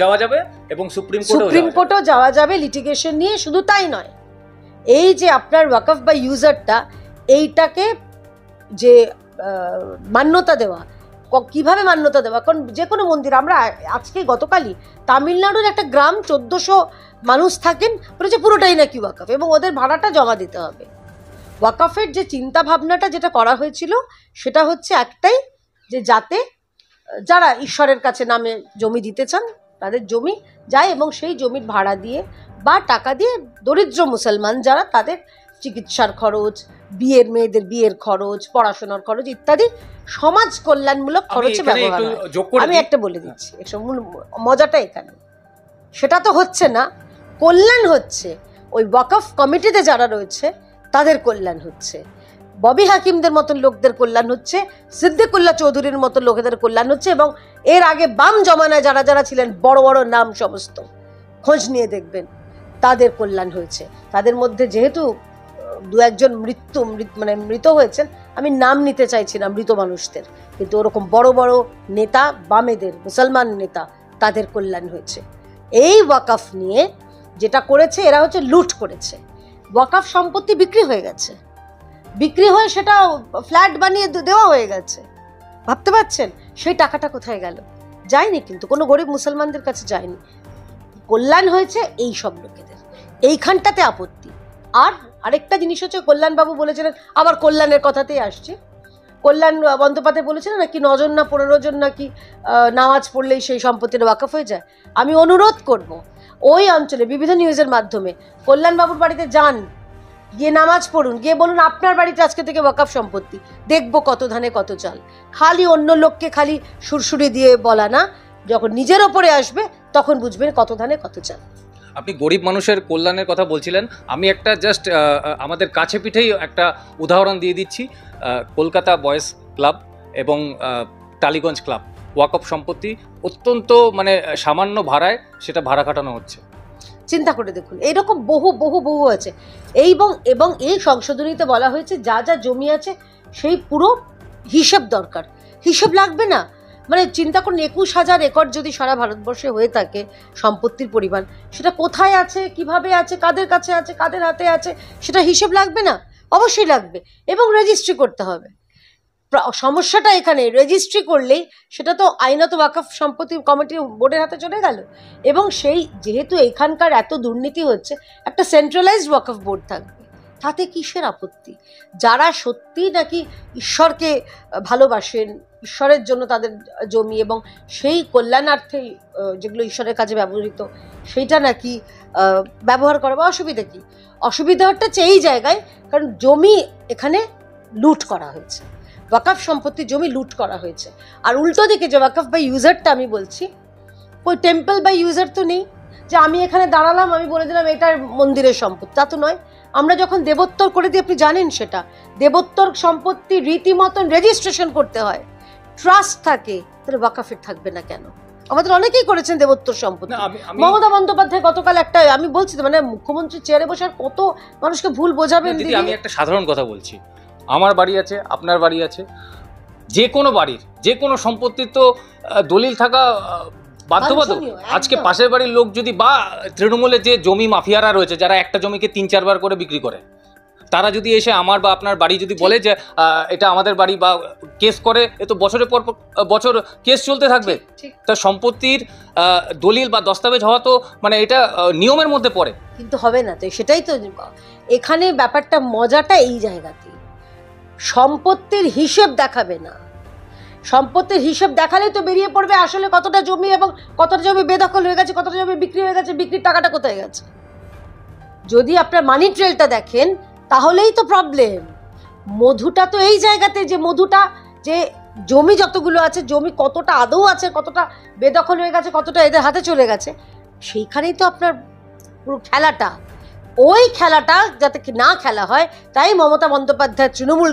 যাওয়া যাবে এবং সুপ্রিম কোর্টেও যাওয়া যাবে লিটিগেশন নিয়ে। শুধু তাই নয়, এই যে আপনার ওয়াকফ বাই ইউজারটা, এইটাকে যে মান্যতা দেওয়া, কিভাবে মান্যতা দেওয়া? কারণ যে কোনো মন্দির, আমরা আজকে গতকালই তামিলনাড়ুর একটা গ্রাম, 1400 মানুষ থাকেন, বলেছে পুরোটাই নাকি ওয়াকফ, এবং ওদের ভাড়াটা জমা দিতে হবে। ওয়াকফের যে চিন্তা ভাবনাটা যেটা করা হয়েছিল, সেটা হচ্ছে একটাই, যে যাতে যারা ঈশ্বরের কাছে নামে জমি দিতে চান তাদের জমি যায়, এবং সেই জমির ভাড়া দিয়ে বা টাকা দিয়ে দরিদ্র মুসলমান যারা, তাদের চিকিৎসার খরচ, মেয়েদের বিয়ের খরচ, পড়াশোনার খরচ ইত্যাদি সমাজ কল্যাণমূলক খরচে ব্যবহার হয়। আমি একটা বলে দিচ্ছি, মজাটা এখানে, সেটা তো হচ্ছে না, কল্যাণ হচ্ছে। ওই ওয়াকফ কমিটিতে যারা রয়েছে তাদের কল্যাণ হচ্ছে। ববি হাকিমদের মতন লোকদের কল্যাণ হচ্ছে, সিদ্দিকুল্লাহ চৌধুরীর মতো লোকেদের কল্যাণ হচ্ছে, এবং এর আগে বাম জমানায় যারা যারা ছিলেন বড় বড় নাম সমস্ত খোঁজ নিয়ে দেখবেন তাদের কল্যাণ হয়েছে। তাদের মধ্যে যেহেতু দু একজন মৃত হয়েছেন, আমি নাম নিতে চাইছি না মৃত মানুষদের, কিন্তু ওরকম বড় বড় নেতা বামেদের মুসলমান নেতা তাদের কল্যাণ হয়েছে। এই ওয়াকফ নিয়ে যেটা করেছে এরা হচ্ছে লুট করেছে। ওয়াকফ সম্পত্তি বিক্রি হয়ে গেছে, বিক্রি হয়ে সেটা ফ্ল্যাট বানিয়ে দেওয়া হয়ে গেছে। ভাবতে পারছেন সেই টাকাটা কোথায় গেল? যায়নি, কিন্তু কোনো গরিব মুসলমানদের কাছে যায়নি। কল্যাণ হয়েছে এই সব লোকেদের, এইখানটাতে আপত্তি। আর আরেকটা জিনিস হচ্ছে, কল্যাণবাবু বলেছিলেন, আবার কল্যাণের কথাতেই আসছে, কল্যাণ বন্দ্যোপাধ্যায় বলেছিলেন নাকি 9 জন না 15 জন নাকি নামাজ পড়লেই সেই সম্পত্তিটা ওয়াকফ হয়ে যায়। আমি অনুরোধ করব ওই অঞ্চলে বিবিধ নিউজের মাধ্যমে কল্যাণবাবুর বাড়িতে যান, গিয়ে নামাজ পড়ুন, গিয়ে বলুন আপনার বাড়িতে আজকে থেকে ওয়াকফ সম্পত্তি, দেখবো কত ধানে কত চাল। খালি অন্য লোককে খালি সুরসুরি দিয়ে বলা না, যখন নিজের ওপরে আসবে তখন বুঝবেন কত ধানে কত চাল। আপনি গরিব মানুষের কল্যাণের কথা বলছিলেন, আমি একটা জাস্ট আমাদের কাছে পিঠেই একটা উদাহরণ দিয়ে দিচ্ছি। কলকাতা বয়েজ ক্লাব এবং টালিগঞ্জ ক্লাব ওয়াকফ সম্পত্তি অত্যন্ত মানে সামান্য ভাড়ায় সেটা ভাড়া খাটানো হচ্ছে। চিন্তা করে দেখুন, এইরকম বহু বহু বহু আছে। এবং এই সংশোধনীতে বলা হয়েছে যা যা জমি আছে সেই পুরো হিসেব দরকার। হিসেব লাগবে না, মানে চিন্তা করুন 21,000 একর যদি সারা ভারতবর্ষে হয়ে থাকে সম্পত্তির পরিমাণ, সেটা কোথায় আছে, কিভাবে আছে, কাদের কাছে আছে, কাদের হাতে আছে, সেটা হিসেব লাগবে না? অবশ্যই লাগবে, এবং রেজিস্ট্রি করতে হবে। সমস্যাটা এখানে, রেজিস্ট্রি করলেই সেটা তো আইনত ওয়াকফ সম্পত্তি কমিটি বোর্ডের হাতে চলে গেল। এবং সেই যেহেতু এখানকার এত দুর্নীতি হচ্ছে, একটা সেন্ট্রালাইজড ওয়াকফ বোর্ড থাকবে, তাতে কিসের আপত্তি? যারা সত্যি নাকি ঈশ্বরকে ভালোবাসেন, ঈশ্বরের জন্য তাদের জমি এবং সেই কল্যাণার্থে যেগুলো ঈশ্বরের কাজে ব্যবহৃত সেইটা নাকি ব্যবহার করা, বা অসুবিধা কি? অসুবিধাটা হচ্ছে এই জায়গায়, কারণ জমি এখানে লুট করা হয়েছে, ওয়াকফ সম্পত্তির জমি লুট করা হয়েছে। আর উল্টো দিকে যে ওয়াকফ বাই ইউজারটা আমি বলছি, ওই টেম্পল বাই ইউজার তো নেই যে আমি এখানে দাঁড়ালাম, আমি বলে দিলাম এটার মন্দিরের সম্পত্তি, তা তো নয়। আমরা যখন দেবোত্তর করে দিই, আপনি জানেন সেটা, দেবোত্তর সম্পত্তি রীতিমতন রেজিস্ট্রেশন করতে হয়, ট্রাস্ট থাকে, তাহলে ওয়াকফের থাকবে না কেন? আমাদের অনেকেই করেছেন দেবোত্তর সম্পত্তি। মমতা বন্দ্যোপাধ্যায় গতকাল একটা, আমি বলছি মানে মুখ্যমন্ত্রী চেয়ারে বসে আর কত মানুষকে ভুল বোঝাবেন। আমি একটা সাধারণ কথা বলছি, আমার বাড়ি আছে, আপনার বাড়ি আছে, যে কোনো বাড়ির যে কোনো সম্পত্তির তো দলিল থাকা বাধ্যবাধক। আজকে পাশের বাড়ির লোক যদি, বা তৃণমূলের যে জমি মাফিয়ারা রয়েছে যারা একটা জমিকে 3-4 বার করে বিক্রি করে, তারা যদি এসে আমার বা আপনার বাড়ি যদি বলে যে এটা আমাদের বাড়ি, বা কেস করে, এ তো বছরের পর বছর কেস চলতে থাকবে। তা সম্পত্তির দলিল বা দস্তাবেজ হওয়া তো মানে এটা নিয়মের মধ্যে পড়ে, কিন্তু হবে না। তো সেটাই তো এখানে ব্যাপারটা, মজাটা এই জায়গাতে। সম্পত্তির হিসেব দেখাবে না, সম্পত্তির হিসেব দেখালেই তো বেরিয়ে পড়বে আসলে কতটা জমি এবং কতটা জমি বেদখল হয়ে গেছে, কতটা জমি বিক্রি হয়ে গেছে, বিক্রির টাকাটা কোথায় গেছে। যদি আপনার মানি ট্রেলটা দেখেন তাহলেই তো প্রবলেম। মধুটা তো এই জায়গাতে, যে মধুটা, যে জমি যতগুলো আছে, জমি কতটা আদৌ আছে, কতটা বেদখল হয়ে গেছে, কতটা এদের হাতে চলে গেছে, সেইখানেই তো আপনার পুরো খেলাটা। ওই খেলাটা যাতে না খেলা হয়, তাই মমতা বন্দ্যোপাধ্যায় তৃণমূল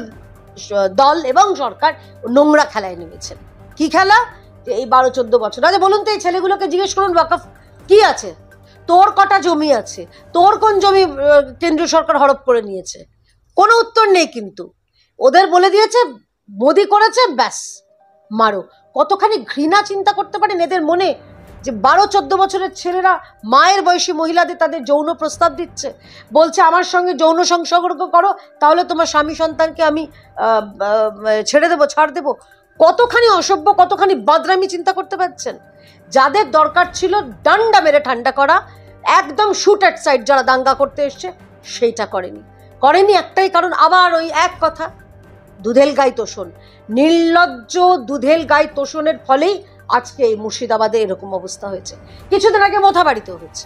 দল এবং সরকার নোংরা খেলায় নেমেছেন। কি খেলা? যে এই 12-14 বছর আগে, বলুন তো এই ছেলেগুলোকে জিজ্ঞেস করুন ওয়াকফ কি আছে, তোর কটা জমি আছে, তোর কোন জমি কেন্দ্রীয় সরকার হড়প করে নিয়েছে, কোনো উত্তর নেই। কিন্তু ওদের বলে দিয়েছে মোদি করেছে, ব্যাস মারো। কতখানি ঘৃণা চিন্তা করতে পারেন এদের মনে, যে 12-14 বছরের ছেলেরা মায়ের বয়সী মহিলাদের তাদের যৌন প্রস্তাব দিচ্ছে, বলছে আমার সঙ্গে যৌন সংসর্গ করো, তাহলে তোমার স্বামী সন্তানকে আমি ছেড়ে দেবো, ছাড় দেবো। কতখানি অসভ্য, কতখানি বাদরামি চিন্তা করতে পারছেন? যাদের দরকার ছিল ডান্ডা মেরে ঠান্ডা করা, একদম শুট অ্যাট সাইড যারা দাঙ্গা করতে এসছে, সেইটা করেনি একটাই কারণ, আবার ওই এক কথা, দুধেল গাই তোষণ, নির্লজ্জ দুধেল গাই তোষণের ফলেই আজকে এই মুর্শিদাবাদে এরকম অবস্থা হয়েছে। কিছুদিন আগে মোথাবাড়িতেও হয়েছে,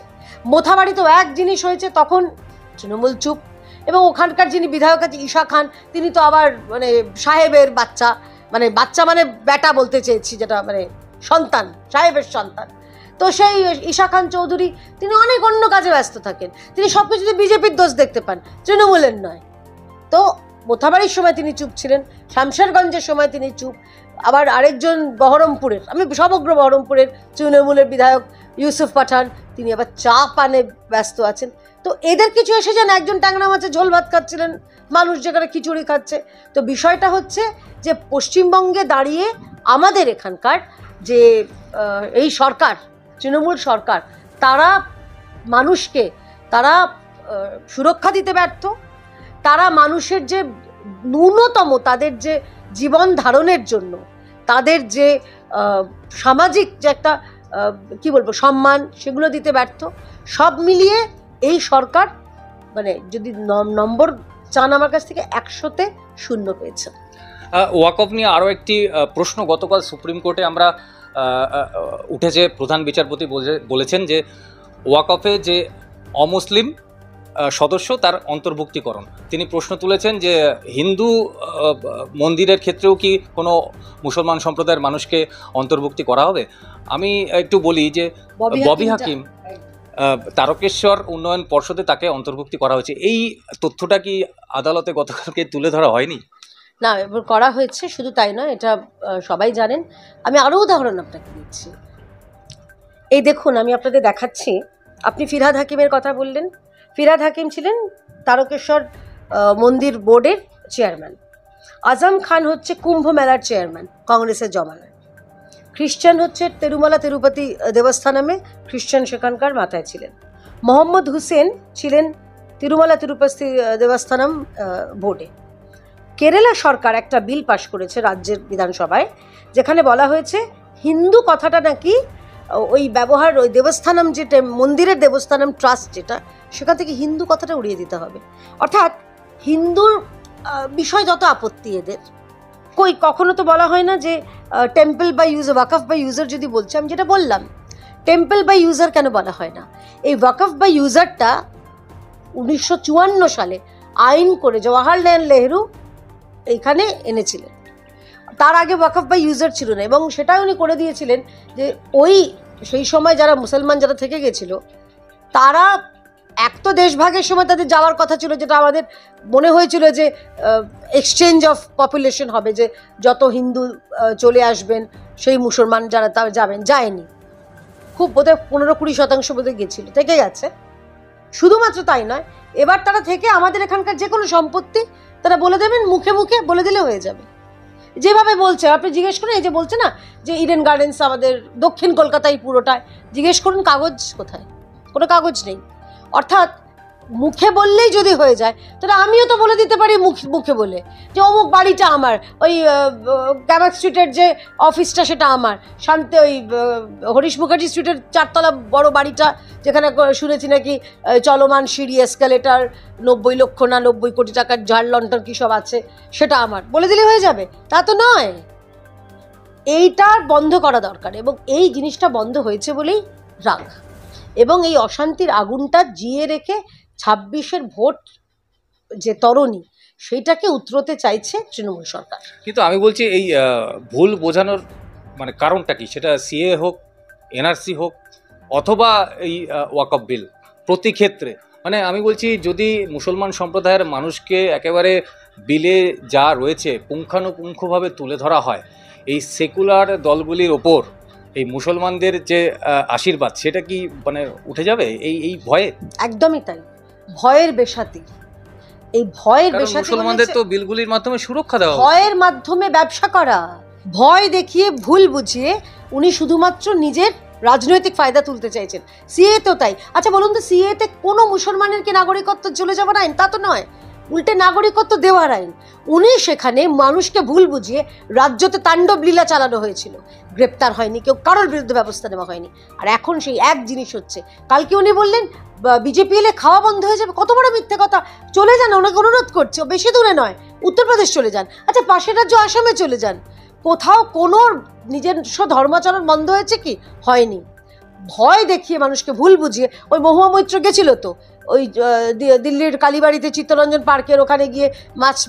মোথাবাড়িতেও এক জিনিস হয়েছে, তখন তৃণমূল চুপ, এবং ওখানকার যিনি বিধায়ক আছে ঈশা খান, তিনি তো আবার মানে সাহেবের বাচ্চা, মানে বাচ্চা মানে বেটা বলতে চেয়েছি, যেটা মানে সন্তান, সাহেবের সন্তান। তো সেই ঈশা খান চৌধুরী তিনি অনেক অন্য কাজে ব্যস্ত থাকেন, তিনি সবকিছুতে বিজেপির দোষ দেখতে পান, তৃণমূলের নয়। তো মোথাবাড়ির সময় তিনি চুপ ছিলেন, শামশেরগঞ্জের সময় তিনি চুপ, আবার আরেকজন বহরমপুরের, আমি সমগ্র বহরমপুরের তৃণমূলের বিধায়ক ইউসুফ পাঠান, তিনি আবার চা পানে ব্যস্ত আছেন। তো এদের কিছু এসে যান, একজন ট্যাংরা মাছের ঝোল ভাত খাচ্ছিলেন, মানুষ যেখানে খিচুড়ি খাচ্ছে। তো বিষয়টা হচ্ছে যে পশ্চিমবঙ্গে দাঁড়িয়ে আমাদের এখানকার যে এই সরকার, তৃণমূল সরকার, তারা মানুষকে তারা সুরক্ষা দিতে ব্যর্থ, তারা মানুষের যে ন্যূনতম তাদের যে জীবন ধারণের জন্য তাদের যে সামাজিক যে একটা কি বলবো সম্মান, সেগুলো দিতে ব্যর্থ। সব মিলিয়ে এই সরকার মানে যদি নম্বর চান আমার কাছ থেকে 100-তে 0 পেয়েছে। ওয়াকফ নিয়ে আরও একটি প্রশ্ন গতকাল সুপ্রিম কোর্টে আমরা উঠেছে। প্রধান বিচারপতি বলেছেন যে ওয়াকফে যে অমুসলিম সদস্য তার অন্তর্ভুক্তিকরণ। তিনি প্রশ্ন তুলেছেন যে হিন্দু মন্দিরের ক্ষেত্রেও কি কোনো মুসলমান সম্প্রদায়ের মানুষকে অন্তর্ভুক্তি করা হবে। আমি একটু বলি যে ববি হাকিম তারকেশ্বর উন্নয়ন পর্ষদে তাকে অন্তর্ভুক্তি করা হয়েছে, এই তথ্যটা কি আদালতে গতকালকে তুলে ধরা হয়নি? না, এবার করা হয়েছে, শুধু তাই নয়, এটা সবাই জানেন। আমি আরও উদাহরণ আপনাকে দিচ্ছি। এই দেখুন, আমি আপনাদের দেখাচ্ছি। আপনি ফিরহাদ হাকিমের কথা বললেন। ফিরহাদ হাকিম ছিলেন তারকেশ্বর মন্দির বোর্ডের চেয়ারম্যান। আজম খান হচ্ছে কুম্ভ মেলার চেয়ারম্যান কংগ্রেসের জমানায়। খ্রিস্টান হচ্ছে তিরুমালা তিরুপতি দেবস্থানামে খ্রিস্টান সেখানকার মাথায় ছিলেন। মোহাম্মদ হুসেন ছিলেন তিরুমালা তিরুপতি দেবস্থানাম বোর্ডে। কেরালা সরকার একটা বিল পাশ করেছে রাজ্যের বিধানসভায়, যেখানে বলা হয়েছে হিন্দু কথাটা নাকি ওই ব্যবহার, ওই দেবস্থানাম যেটা মন্দিরের দেবস্থানাম ট্রাস্ট যেটা, সেখান থেকে হিন্দু কথাটা উড়িয়ে দিতে হবে। অর্থাৎ হিন্দুর বিষয় যত আপত্তি এদের, কখনো তো বলা হয় না যে টেম্পল বাই ইউজার, ওয়াকফ বাই ইউজার যদি বলছে, আমি যেটা বললাম টেম্পল বাই ইউজার কেন বলা হয় না? এই ওয়াকফ বাই ইউজারটা 1954 সালে আইন করে জওয়াহরলাল নেহরু এইখানে এনেছিলেন। তার আগে ওয়াকফ বাই ইউজার ছিল না, এবং সেটা উনি করে দিয়েছিলেন যে ওই সেই সময় যারা মুসলমান যারা থেকে গেছিল, তারা এক তো দেশভাগের সময় তাদের যাওয়ার কথা ছিল, যেটা আমাদের মনে হয়েছিল যে এক্সচেঞ্জ অফ পপুলেশন হবে, যে যত হিন্দু চলে আসবেন সেই মুসলমান যারা তা যাবেন, যায়নি। খুব বোধহয় 15-20% বোধহয় গেছিল, থেকে গেছে। শুধুমাত্র তাই নয়, এবার তারা থেকে আমাদের এখানকার যে কোনো সম্পত্তি তারা বলে দেবেন, মুখে মুখে বলে দিলে হয়ে যাবে। যেভাবে বলছে, আপনি জিজ্ঞেস করুন, এই যে বলছে না যে ইডেন গার্ডেন্স আমাদের দক্ষিণ কলকাতায় পুরোটায়, জিজ্ঞেস করুন কাগজ কোথায়, কোনো কাগজ নেই। অর্থাৎ মুখে বললেই যদি হয়ে যায়, তাহলে আমিও তো বলে দিতে পারি মুখে বলে যে অমুক বাড়িটা আমার, ওই ক্যাবাক স্ট্রিটের যে অফিসটা সেটা আমার, শান্তি ওই হরিশ মুখার্জি স্ট্রিটের 4তলা বড় বাড়িটা, যেখানে শুনেছি নাকি চলমান সিঁড়ি, এসকালেটার, 90 লক্ষ না 90 কোটি টাকার ঝাড় লন্ঠন কী সব আছে, সেটা আমার, বলে দিলে হয়ে যাবে। তা তো নয়, এইটার বন্ধ করা দরকার। এবং এই জিনিসটা বন্ধ হয়েছে বলেই রাগ, এবং এই অশান্তির আগুনটা জিয়ে রেখে 26-এর ভোট যে তরণী, সেইটাকে উতরোতে চাইছে তৃণমূল সরকার। কিন্তু আমি বলছি এই ভুল বোঝানোর মানে কারণটা কি? সেটা সিএ হোক, এনআরসি হোক, অথবা এই ওয়াকফ বিল, প্রতি ক্ষেত্রে মানে আমি বলছি যদি মুসলমান সম্প্রদায়ের মানুষকে একেবারে বিলে যা রয়েছে পুঙ্খানুপুঙ্খভাবে তুলে ধরা হয়, এই সেকুলার দলগুলির ওপর এই মুসলমানদের যে আশীর্বাদ, সেটা কি মানে উঠে যাবে এই ভয়ে? একদমই তাই, ভয়ের বেশাতি। এই ভয়ের বেশাতি, মুসলমানদের তো বিলগুলির মাধ্যমে সুরক্ষা দেওয়া, ভয়ের মাধ্যমে ব্যবসা করা, ভয় দেখিয়ে ভুল বুঝিয়ে উনি শুধুমাত্র নিজের রাজনৈতিক ফায়দা তুলতে চাইছেন। সিএ তো তাই। আচ্ছা বলুন তো, সিএতে কোনো মুসলমানের কি নাগরিকত্ব চলে যাওয়ার আইন? তা তো নয়, উল্টে নাগরিকত্ব দেওয়ার আইন। উনি সেখানে মানুষকে ভুল বুঝিয়ে রাজ্যতে তাণ্ডব লীলা চালানো হয়েছিল, গ্রেপ্তার হয়নি কেউ, কারোর বিরুদ্ধে ব্যবস্থা নেওয়া হয়নি। আর এখন সেই এক জিনিস হচ্ছে। কালকে উনি বললেন বিজেপি এলে খাওয়া বন্ধ হয়ে যাবে। কত বড় মিথ্যে কথা! চলে যান, ওনাকে অনুরোধ করছে, বেশি দূরে নয়, উত্তরপ্রদেশ চলে যান, আচ্ছা পাশের রাজ্য আসামে চলে যান। কোথাও কোনো নিজস্ব ধর্মাচরণ বন্ধ হয়েছে কি? হয়নি। ভয় দেখিয়ে মানুষকে ভুল বুঝিয়ে, ওই মহুয়া মৈত্র গেছিল তো ওই দিল্লির কালীবাড়িতে চিত্তরঞ্জন পার্কের ওখানে গিয়ে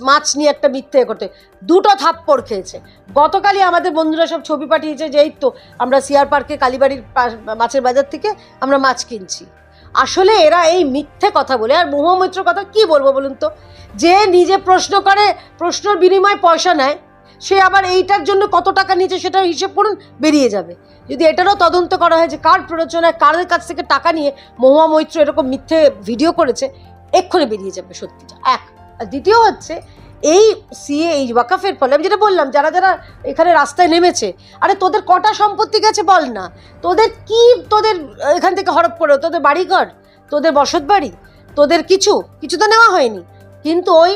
মাছ নিয়ে একটা মিথ্যে করতে, 2টো থাপ্পড় খেয়েছে। গতকালই আমাদের বন্ধুরা সব ছবি পাঠিয়েছে যে এই তো আমরা সিআর পার্কে কালীবাড়ির মাছের বাজার থেকে আমরা মাছ কিনছি। আসলে এরা এই মিথ্যে কথা বলে। আর মহুয়া মৈত্রর কথা কি বলবো বলুন তো, যে নিজে প্রশ্ন করে, প্রশ্নের বিনিময়ে পয়সা নেয়, সে আবার এইটার জন্য কত টাকা নিয়েছে সেটার হিসেব করুন, বেরিয়ে যাবে। যদি এটারও তদন্ত করা হয় যে কার প্ররোচনায় কার কাছ থেকে টাকা নিয়ে মহুয়া মৈত্র এরকম মিথ্যে ভিডিও করেছে, এক্ষুনি বেরিয়ে যাবে সত্যিটা। এক। আর দ্বিতীয় হচ্ছে এই সিএ, এই ওয়াকাফের ফলে আমি যেটা বললাম, যারা যারা এখানে রাস্তায় নেমেছে, আরে তোদের কটা সম্পত্তি গেছে বল না, তোদের কি, তোদের এখান থেকে হরপ করে, তোদের বাড়িঘর, তোদের বসত বাড়ি, তোদের কিছু কিছু তো নেওয়া হয়নি। কিন্তু ওই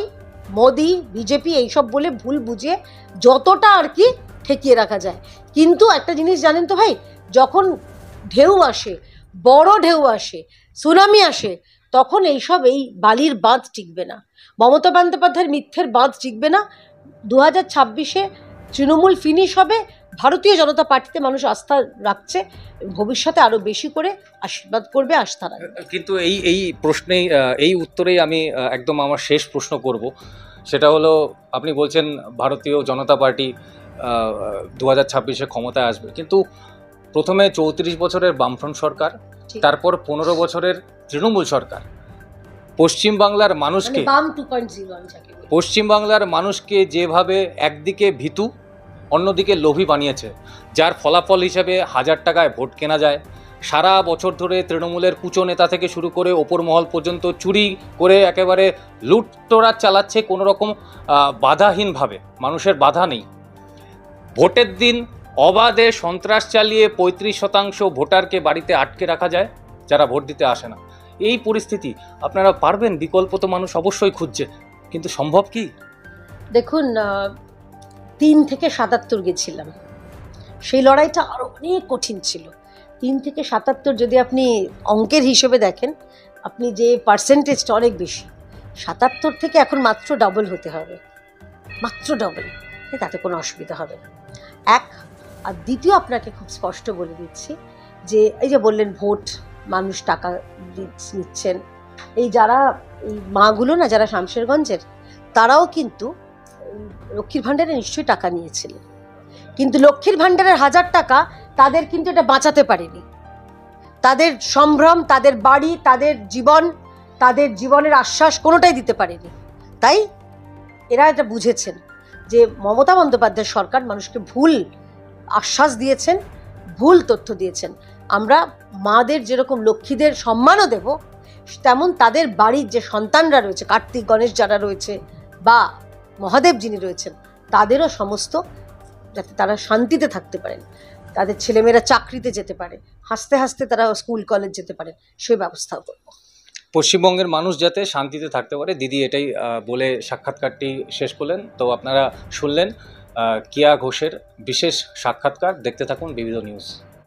মোদি, বিজেপি এইসব বলে ভুল বুঝিয়ে যতটা আর কি ঠেকিয়ে রাখা যায়। কিন্তু একটা জিনিস জানেন তো ভাই, যখন ঢেউ আসে, বড় ঢেউ আসে, সুনামি আসে, তখন এইসব এই বালির বাঁধ টিকবে না। মমতা বন্দ্যোপাধ্যায়ের মিথ্যের বাঁধ টিকবে না। 2026-এ তৃণমূল ফিনিশ হবে, ভারতীয় জনতা পার্টিতে মানুষ আস্থা রাখছে, ভবিষ্যতে আরো বেশি করে আশীর্বাদ করবে, আস্থা রাখবে। কিন্তু এই প্রশ্নেই, এই উত্তরেই আমি একদম আমার শেষ প্রশ্ন করব। সেটা হলো, আপনি বলছেন ভারতীয় জনতা পার্টি 2026-এ ক্ষমতায় আসবে, কিন্তু প্রথমে 34 বছরের বামফ্রন্ট সরকার, তারপর 15 বছরের তৃণমূল সরকার পশ্চিমবাংলার মানুষকে, বাম 2.0 পশ্চিমবাংলার মানুষকে যেভাবে একদিকে ভীতু অন্যদিকে লোভী বানিয়েছে, যার ফলাফল হিসেবে 1000 টাকায় ভোট কেনা যায়। সারা বছর ধরে তৃণমূলের কুচো নেতা থেকে শুরু করে ওপর মহল পর্যন্ত চুরি করে একেবারে লুটতরাজ চালাচ্ছে, কোনো রকম বাধাহীনভাবে, মানুষের বাধা নেই। ভোটের দিন অবাধে সন্ত্রাস চালিয়ে 35% ভোটারকে বাড়িতে আটকে রাখা যায়, যারা ভোট দিতে আসে না। এই পরিস্থিতি আপনারা পারবেন? বিকল্প তো মানুষ অবশ্যই খুঁজছে, কিন্তু সম্ভব কি? দেখুন, 3 থেকে 77 গেছিলাম, সেই লড়াইটা আরো অনেক কঠিন ছিল। 3 থেকে 77 যদি আপনি অঙ্কের হিসেবে দেখেন, আপনি যে পার্সেন্টেজটা অনেক বেশি, 77 থেকে এখন মাত্র ডাবল হতে হবে, মাত্র ডাবল, তাতে কোনো অসুবিধা হবে না। এক। আর দ্বিতীয়, আপনাকে খুব স্পষ্ট বলে দিচ্ছি যে এই যে বললেন ভোট, মানুষ টাকা নিচ্ছেন, এই যারা এই মাগুলো না, যারা শামশেরগঞ্জের, তারাও কিন্তু লক্ষ্মীর ভাণ্ডারে নিশ্চয়ই টাকা নিয়েছিলেন, কিন্তু লক্ষ্মীর ভাণ্ডারের 1000 টাকা তাদের কিন্তু এটা বাঁচাতে পারেনি। তাদের সম্ভ্রম, তাদের বাড়ি, তাদের জীবন, তাদের জীবনের আশ্বাস কোনোটাই দিতে পারেনি। তাই এরা এটা বুঝেছেন যে মমতা বন্দ্যোপাধ্যায় সরকার মানুষকে ভুল আশ্বাস দিয়েছেন, ভুল তথ্য দিয়েছেন। আমরা মাদের যেরকম লক্ষ্মীদের সম্মানও দেব, তেমন তাদের বাড়ির যে সন্তানরা রয়েছে, কার্তিক গণেশ যারা রয়েছে বা মহাদেব যিনি রয়েছেন, তাদেরও সমস্ত, যাতে তারা শান্তিতে থাকতে পারেন, তাদের ছেলেমেয়েরা চাকরিতে যেতে পারে, হাসতে হাসতে তারা স্কুল কলেজ যেতে পারে, সেই ব্যবস্থাও করব। পশ্চিমবঙ্গের মানুষ যাতে শান্তিতে থাকতে পারে, দিদি এটাই বলে সাক্ষাৎকারটি শেষ করলেন। তো আপনারা শুনলেন কিয়া ঘোষের বিশেষ সাক্ষাৎকার। দেখতে থাকুন বিবিধ নিউজ।